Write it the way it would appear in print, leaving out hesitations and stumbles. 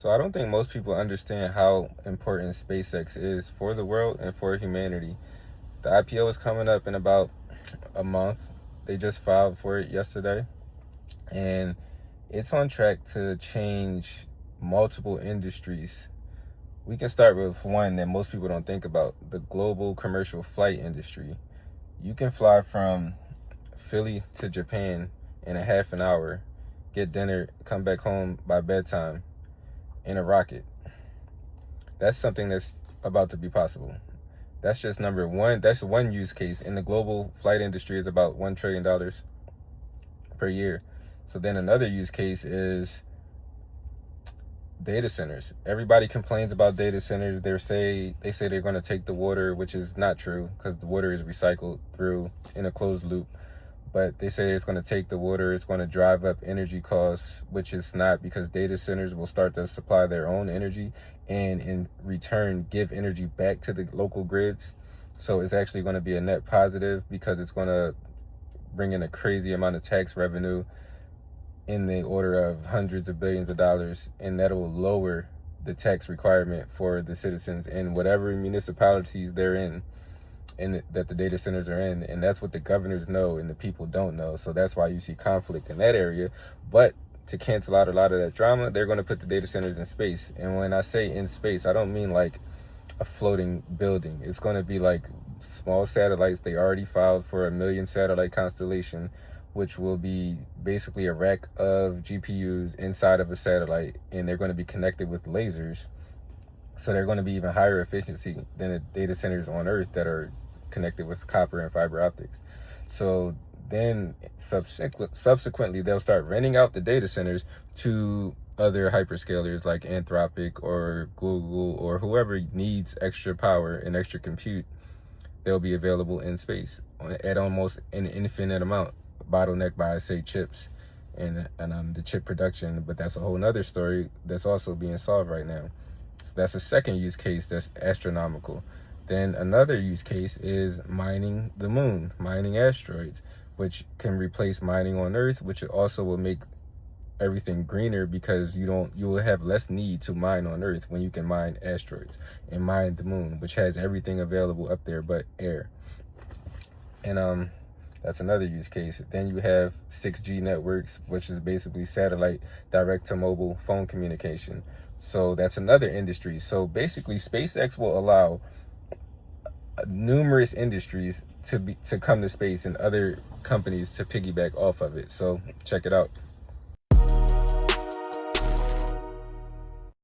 So I don't think most people understand how important SpaceX is for the world and for humanity. The IPO is coming up in about a month. They just filed for it yesterday, and it's on track to change multiple industries. We can start with one that most people don't think about, the global commercial flight industry. You can fly from Philly to Japan in a half an hour, get dinner, come back home by bedtime in a rocket. That's something that's about to be possible. That's just number one. That's one use case. In the global flight industry is about $1 trillion per year. So then another use case is data centers. Everybody complains about data centers. They say they're going to take the water, which is not true because the water is recycled through in a closed loop. But they say it's going to take the water, it's going to drive up energy costs, which is not, because data centers will start to supply their own energy and in return give energy back to the local grids. So it's actually going to be a net positive because it's going to bring in a crazy amount of tax revenue in the order of hundreds of billions of dollars, and that will lower the tax requirement for the citizens in whatever municipalities they're in and that the data centers are in. And that's what the governors know and the people don't know. So that's why you see conflict in that area. But to cancel out a lot of that drama, they're going to put the data centers in space. And when I say in space, I don't mean like a floating building. It's going to be like small satellites. They already filed for 1 million satellite constellation, which will be basically a rack of GPUs inside of a satellite, and they're going to be connected with lasers. So they're going to be even higher efficiency than the data centers on Earth that are connected with copper and fiber optics. So then subsequently, they'll start renting out the data centers to other hyperscalers like Anthropic or Google or whoever needs extra power and extra compute. They'll be available in space at almost an infinite amount, bottlenecked by, say, chips and the chip production. But that's a whole nother story that's also being solved right now. So that's a second use case that's astronomical. Then another use case is mining the moon, mining asteroids, which can replace mining on Earth, which also will make everything greener because you will have less need to mine on Earth when you can mine asteroids and mine the moon, which has everything available up there but air. And that's another use case. Then you have 6G networks, which is basically satellite direct to mobile phone communication. So that's another industry. So basically SpaceX will allow numerous industries to come to space and other companies to piggyback off of it. So check it out.